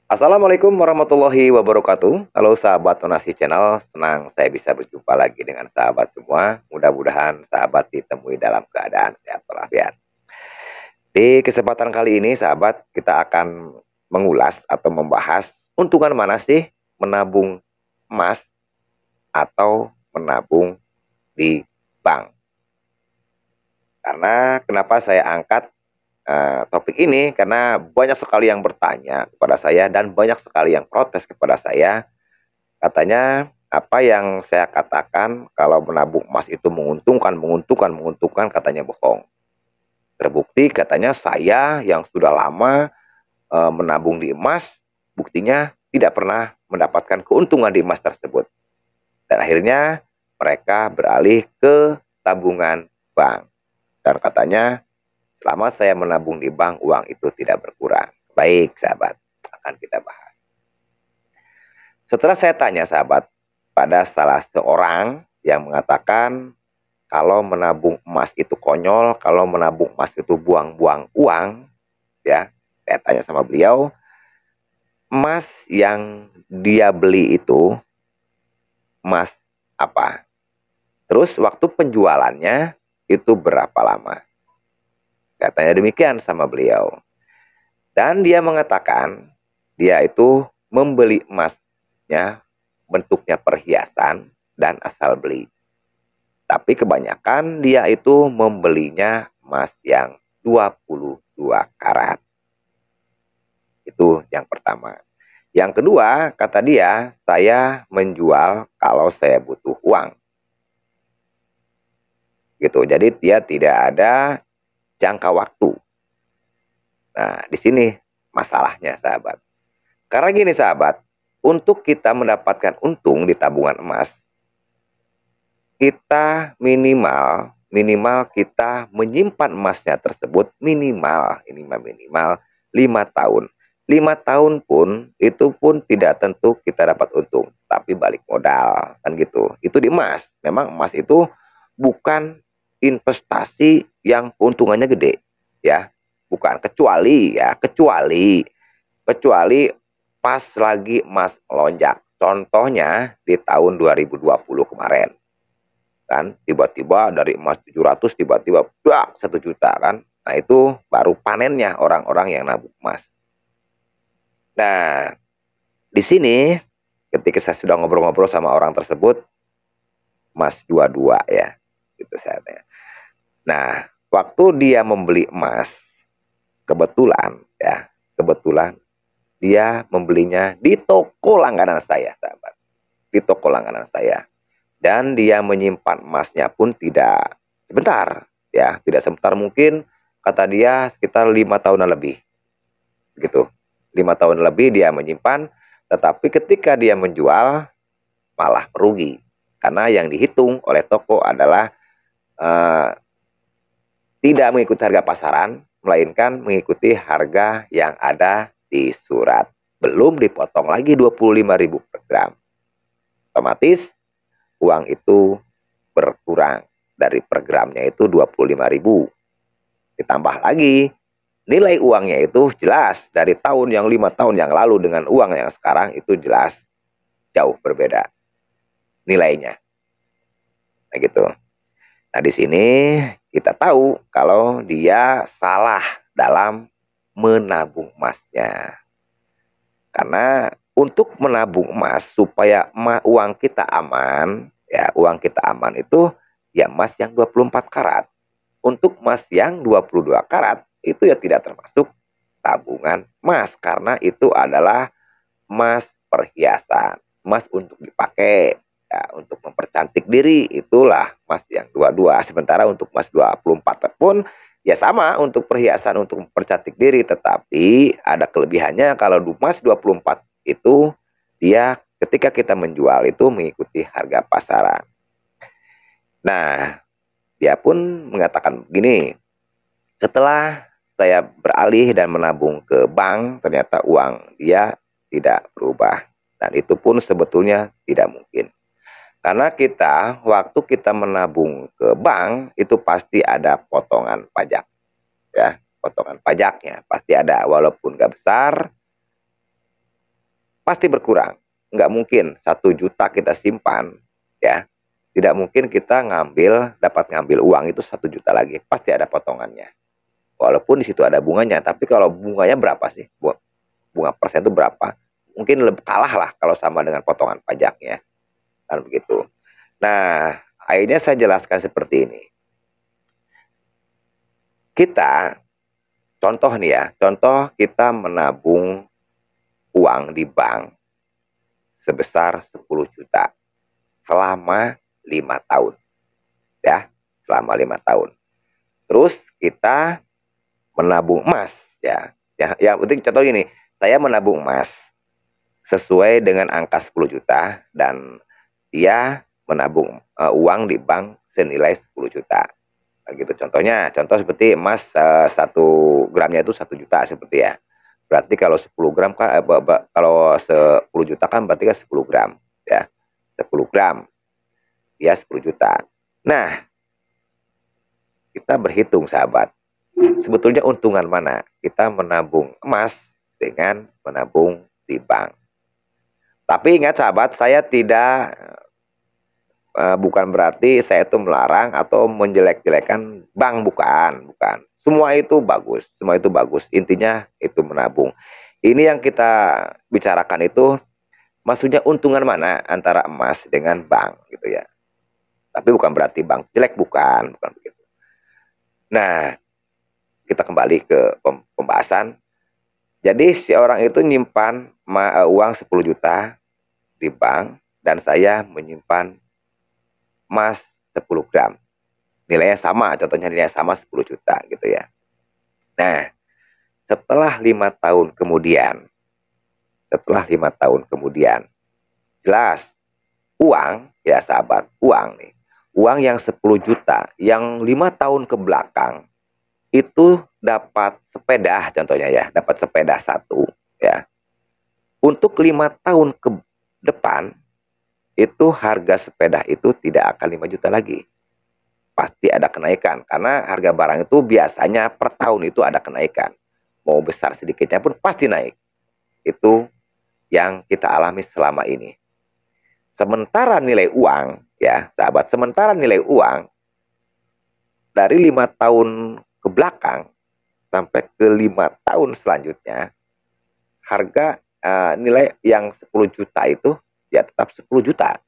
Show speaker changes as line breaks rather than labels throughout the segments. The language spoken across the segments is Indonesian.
Assalamualaikum warahmatullahi wabarakatuh. Halo sahabat Tonasi Channel, senang saya bisa berjumpa lagi dengan sahabat semua. Mudah-mudahan sahabat ditemui dalam keadaan sehat walafiat. Di kesempatan kali ini sahabat, kita akan mengulas atau membahas untungan mana sih menabung emas atau menabung di bank. Karena kenapa saya angkat topik ini, karena banyak sekali yang bertanya kepada saya dan banyak sekali yang protes kepada saya. Katanya, apa yang saya katakan kalau menabung emas itu menguntungkan, menguntungkan, menguntungkan, katanya bohong. Terbukti katanya saya yang sudah lama menabung di emas, buktinya tidak pernah mendapatkan keuntungan di emas tersebut. Dan akhirnya mereka beralih ke tabungan bank. Dan katanya, selama saya menabung di bank, uang itu tidak berkurang. Baik sahabat, akan kita bahas. Setelah saya tanya sahabat, pada salah seorang yang mengatakan kalau menabung emas itu konyol, kalau menabung emas itu buang-buang uang, ya. Saya tanya sama beliau, emas yang dia beli itu emas apa? Terus waktu penjualannya itu berapa lama? Saya tanya demikian sama beliau. Dan dia mengatakan dia itu membeli emasnya bentuknya perhiasan dan asal beli. Tapi kebanyakan dia itu membelinya emas yang 22 karat. Itu yang pertama. Yang kedua, kata dia, saya menjual kalau saya butuh uang. Gitu. Jadi dia tidak ada jangka waktu. Nah, di sini masalahnya, sahabat. Karena gini, sahabat, untuk kita mendapatkan untung di tabungan emas, kita minimal kita menyimpan emasnya tersebut minimal 5 tahun. 5 tahun pun itu pun tidak tentu kita dapat untung, tapi balik modal kan gitu. Itu di emas. Memang emas itu bukan investasi yang keuntungannya gede, ya. Bukan, kecuali pas lagi emas melonjak. Contohnya di tahun 2020 kemarin. Kan tiba-tiba dari emas 700 tiba-tiba 1 juta kan. Nah, itu baru panennya orang-orang yang nabung emas. Nah, di sini ketika saya sudah ngobrol-ngobrol sama orang tersebut, emas 22 ya. Gitu saya tanya. Nah, waktu dia membeli emas, kebetulan dia membelinya di toko langganan saya, sahabat. Di toko langganan saya. Dan dia menyimpan emasnya pun tidak sebentar, ya, tidak sebentar, mungkin kata dia sekitar 5 tahunan lebih, gitu. 5 tahun lebih dia menyimpan, tetapi ketika dia menjual malah merugi karena yang dihitung oleh toko adalah eh, tidak mengikuti harga pasaran, melainkan mengikuti harga yang ada di surat. Belum dipotong lagi 25.000 per gram. Otomatis uang itu berkurang dari per gramnya itu 25.000. Ditambah lagi nilai uangnya itu jelas dari tahun yang 5 tahun yang lalu dengan uang yang sekarang itu jelas jauh berbeda nilainya. Nah gitu. Nah di sini kita tahu kalau dia salah dalam menabung emasnya. Karena untuk menabung emas supaya uang kita aman, ya uang kita aman itu ya emas yang 24 karat. Untuk emas yang 22 karat itu ya tidak termasuk tabungan emas karena itu adalah emas perhiasan, emas untuk dipakai, ya, untuk mempercantik diri, itulah emas yang 22. Sementara untuk emas 24 pun ya sama untuk perhiasan untuk mempercantik diri, tetapi ada kelebihannya kalau emas 24 itu dia ketika kita menjual itu mengikuti harga pasaran. Nah, dia pun mengatakan begini, setelah saya beralih dan menabung ke bank, ternyata uang dia tidak berubah. Dan itu pun sebetulnya tidak mungkin. Karena waktu kita menabung ke bank, itu pasti ada potongan pajak. Ya, potongan pajaknya pasti ada, walaupun nggak besar, pasti berkurang. Nggak mungkin 1 juta kita simpan, ya. Tidak mungkin kita dapat ngambil uang itu 1 juta lagi. Pasti ada potongannya. Walaupun di situ ada bunganya, tapi kalau bunganya berapa sih? Bunga persen itu berapa? Mungkin lebih kalah lah kalau sama dengan potongan pajaknya. Kan begitu. Nah, akhirnya saya jelaskan seperti ini. Kita, contoh nih ya, contoh kita menabung uang di bank sebesar 10 juta selama 5 tahun. Ya, selama 5 tahun. Terus kita menabung emas, ya. Yang penting contoh ini, saya menabung emas sesuai dengan angka 10 juta dan dia menabung uang di bank senilai 10 juta. Nah, gitu contohnya, contoh seperti emas 1 gramnya itu 1 juta seperti ya. Berarti kalau 10 gram kan kalau 10 juta kan berarti kan 10 gram ya. 10 gram ya 10 juta. Nah, kita berhitung sahabat. Sebetulnya untungan mana? Kita menabung emas dengan menabung di bank. Tapi ingat sahabat, saya tidak bukan berarti saya itu melarang atau menjelek-jelekan bank, bukan. Semua itu bagus, semua itu bagus. Intinya itu menabung. Ini yang kita bicarakan itu maksudnya untungan mana antara emas dengan bank gitu ya. Tapi bukan berarti bank jelek, bukan begitu. Nah, kita kembali ke pembahasan. Jadi si orang itu nyimpan uang 10 juta di bank dan saya menyimpan emas 10 gram. Nilainya sama, contohnya nilainya sama 10 juta gitu ya. Nah, setelah 5 tahun kemudian, jelas uang, ya sahabat, uang nih. Uang yang 10 juta, yang 5 tahun ke belakang, itu dapat sepeda, contohnya ya, dapat sepeda satu, ya. Untuk 5 tahun ke depan, itu harga sepeda itu tidak akan 5 juta lagi. Pasti ada kenaikan, karena harga barang itu biasanya per tahun itu ada kenaikan. Mau besar sedikitnya pun pasti naik. Itu yang kita alami selama ini. Sementara nilai uang, ya sahabat, sementara nilai uang dari 5 tahun ke belakang sampai ke 5 tahun selanjutnya, harga nilai yang 10 juta itu ya tetap 10 juta.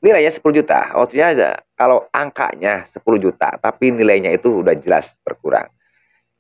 Nilainya 10 juta, maksudnya kalau angkanya 10 juta, tapi nilainya itu udah jelas berkurang.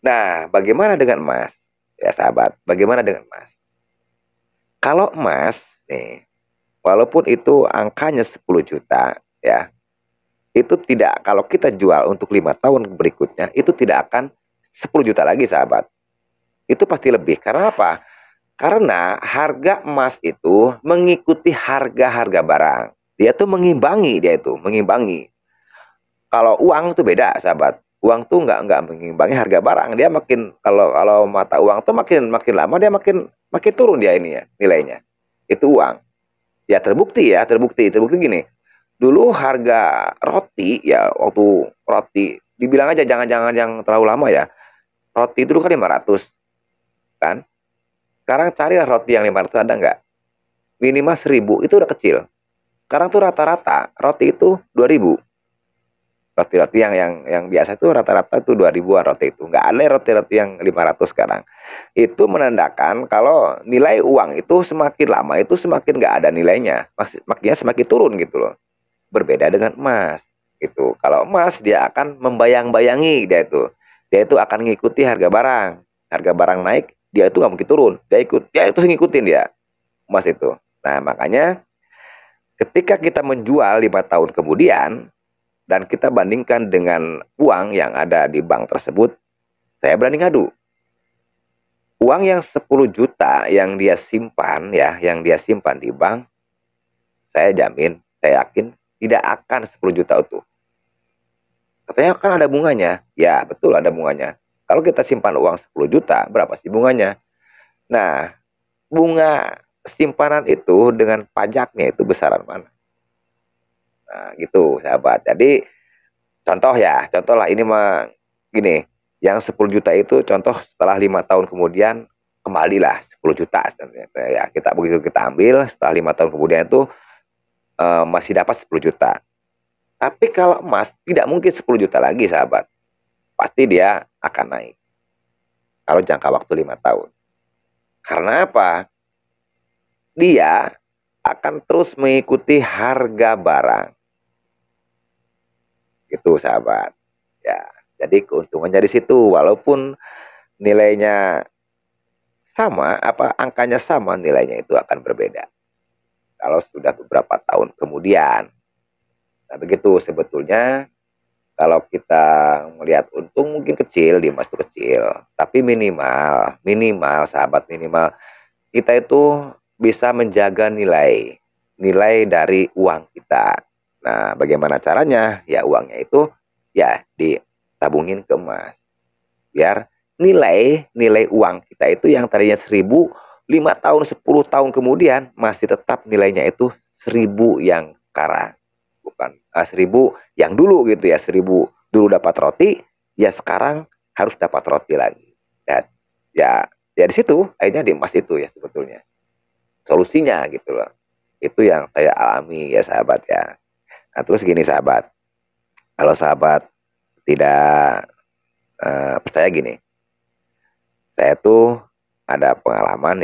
Nah, bagaimana dengan emas? Ya sahabat, bagaimana dengan emas? Kalau emas, nih, walaupun itu angkanya 10 juta, ya, itu tidak, kalau kita jual untuk 5 tahun berikutnya, itu tidak akan 10 juta lagi sahabat. Itu pasti lebih, karena apa? Karena harga emas itu mengikuti harga-harga barang. Dia tuh mengimbangi. Kalau uang tuh beda, sahabat. Uang tuh nggak mengimbangi harga barang. Dia makin, kalau mata uang tuh makin makin lama dia makin makin turun dia ini ya nilainya. Itu uang. Ya terbukti gini. Dulu harga roti ya, waktu roti dibilang aja jangan yang terlalu lama ya. Roti dulu kan 500 kan. Sekarang carilah roti yang 500 ada nggak? Minimal 1.000 itu udah kecil. Sekarang tuh rata-rata roti itu 2.000. Roti-roti yang biasa itu rata-rata itu 2.000-an roti itu. Nggak ada roti-roti yang 500 sekarang. Itu menandakan kalau nilai uang itu semakin lama itu semakin nggak ada nilainya. Maksudnya semakin turun gitu loh. Berbeda dengan emas. Gitu. Kalau emas dia akan membayang-bayangi dia itu. Dia itu akan mengikuti harga barang. Harga barang naik, dia itu nggak mungkin turun. Dia itu ngikutin dia. Emas itu. Nah, makanya ketika kita menjual 5 tahun kemudian, dan kita bandingkan dengan uang yang ada di bank tersebut, saya berani ngadu. Uang yang 10 juta yang dia simpan ya, yang dia simpan di bank, saya jamin, saya yakin tidak akan 10 juta utuh. Katanya kan ada bunganya. Ya, betul ada bunganya. Kalau kita simpan uang 10 juta, berapa sih bunganya? Nah, bunga simpanan itu dengan pajaknya itu besaran mana? Nah, gitu, sahabat. Jadi contoh lah ini mah gini, yang 10 juta itu contoh setelah 5 tahun kemudian kembalilah 10 juta. Ya, kita begitu kita ambil setelah 5 tahun kemudian itu masih dapat 10 juta. Tapi kalau emas tidak mungkin 10 juta lagi sahabat. Pasti dia akan naik. Kalau jangka waktu 5 tahun. Karena apa? Dia akan terus mengikuti harga barang. Gitu sahabat. Ya, jadi keuntungannya di situ. Walaupun nilainya sama, angkanya sama, nilainya itu akan berbeda. Kalau sudah beberapa tahun kemudian. Nah, begitu sebetulnya kalau kita melihat untung mungkin kecil, di emas itu kecil, tapi minimal sahabat, minimal kita itu bisa menjaga nilai dari uang kita. Nah, bagaimana caranya? Ya uangnya itu ya ditabungin ke emas. Biar nilai uang kita itu yang tadinya 1.000, 5 tahun, 10 tahun kemudian masih tetap nilainya itu 1.000 yang sekarang. Bukan 1.000 yang dulu gitu ya. 1.000 dulu dapat roti, ya sekarang harus dapat roti lagi. Dan ya di situ akhirnya di emas itu ya sebetulnya solusinya gitu loh. Itu yang saya alami ya sahabat ya. Nah terus gini sahabat, kalau sahabat tidak percaya gini, saya tuh ada pengalaman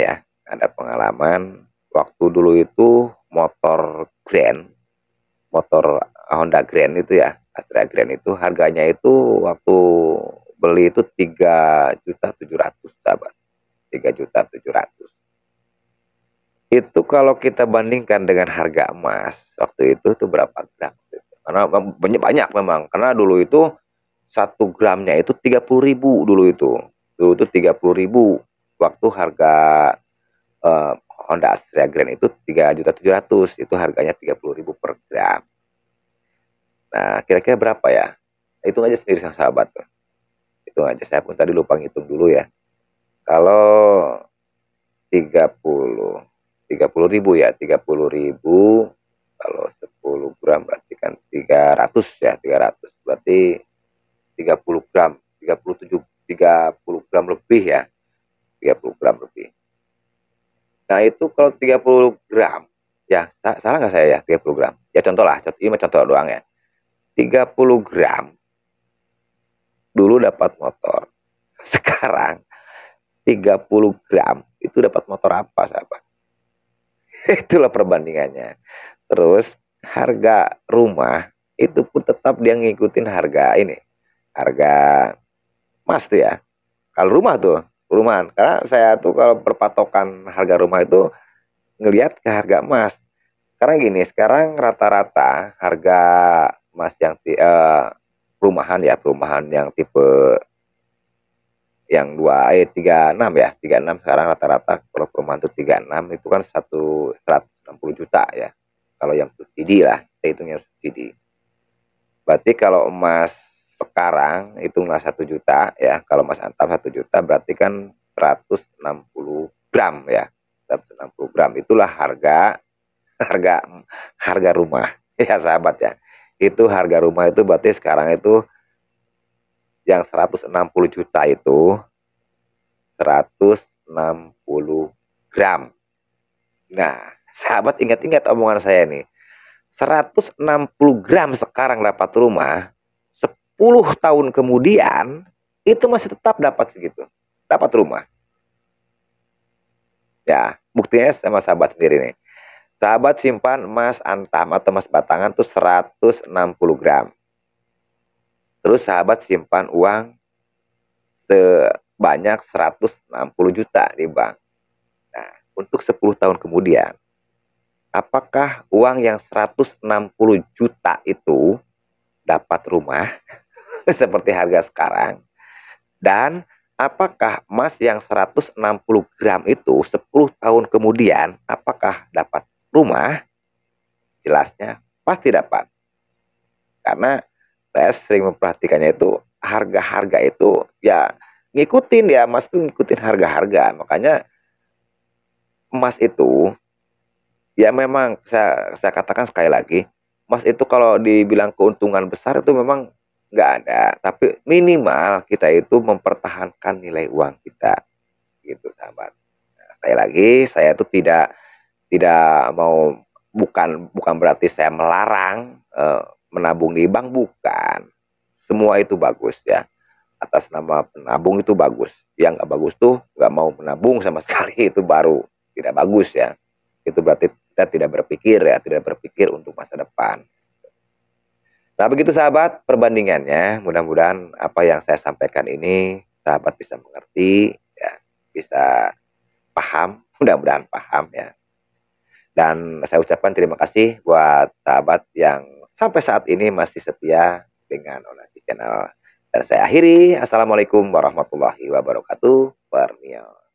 waktu dulu itu motor Honda Grand itu ya, Astra Grand itu harganya itu waktu beli itu 3.700.000 sahabat, 3.700.000. Itu kalau kita bandingkan dengan harga emas waktu itu tuh berapa gram? Karena banyak memang, karena dulu itu 1 gramnya itu 30.000 dulu itu. Dulu itu 30.000 waktu harga eh, Honda Astrea Grand itu 3.700.000, itu harganya 30.000 per gram. Nah, kira-kira berapa ya? Hitung aja sendiri sama sahabat tuh. Hitung aja, saya pun tadi lupa ngitung dulu ya. Kalau 30 30.000 ya, 30.000 kalau 10 gram berarti kan 300 ya, 300 berarti 30 gram, 37 30 gram lebih ya, 30 gram lebih. Nah, itu kalau 30 gram, ya salah nggak saya ya 30 gram? Ya contoh lah, ini contoh doang ya. 30 gram dulu dapat motor. Sekarang 30 gram itu dapat motor apa sahabat? Itulah perbandingannya. Terus harga rumah itu pun tetap dia ngikutin harga ini. Harga emas tuh ya. Kalau rumah tuh, perumahan. Karena saya tuh kalau berpatokan harga rumah itu ngelihat ke harga emas. Karena gini, sekarang rata-rata harga emas yang perumahan yang tipe yang 36 ya, 36 sekarang rata-rata kalau perumahan itu 36 itu kan 160 juta ya. Kalau yang subsidi lah, kita hitungnya subsidi. Berarti kalau emas sekarang hitunglah 1 juta ya. Kalau emas antam 1 juta berarti kan 160 gram ya. 160 gram itulah harga harga rumah ya sahabat ya. Itu harga rumah itu berarti sekarang itu yang 160 juta itu 160 gram. Nah, sahabat ingat-ingat omongan saya nih. 160 gram sekarang dapat rumah, 10 tahun kemudian itu masih tetap dapat segitu. Dapat rumah. Ya, buktinya sama sahabat sendiri nih. Sahabat simpan emas antam atau emas batangan tuh 160 gram. Terus sahabat simpan uang sebanyak 160 juta di bank. Nah, untuk 10 tahun kemudian, apakah uang yang 160 juta itu dapat rumah seperti harga sekarang? Dan apakah emas yang 160 gram itu 10 tahun kemudian apakah dapat rumah? Jelasnya pasti dapat. Karena saya sering memperhatikannya itu harga-harga itu ya ngikutin ya, emas tuh ngikutin harga-harga. Makanya emas itu ya memang saya katakan sekali lagi, emas itu kalau dibilang keuntungan besar itu memang nggak ada. Tapi minimal kita itu mempertahankan nilai uang kita gitu sahabat. Nah, sekali lagi saya tuh tidak mau, bukan berarti saya melarang menabung di bank, bukan. Semua itu bagus ya. Atas nama penabung itu bagus. Yang nggak bagus tuh nggak mau menabung sama sekali, itu baru tidak bagus ya. Itu berarti kita tidak berpikir ya, tidak berpikir untuk masa depan. Nah, begitu sahabat perbandingannya. Mudah-mudahan apa yang saya sampaikan ini sahabat bisa mengerti ya, bisa paham, mudah-mudahan paham ya. Dan saya ucapkan terima kasih buat sahabat yang sampai saat ini masih setia dengan Onasi Channel. Dan saya akhiri, Assalamualaikum warahmatullahi wabarakatuh. Warnios.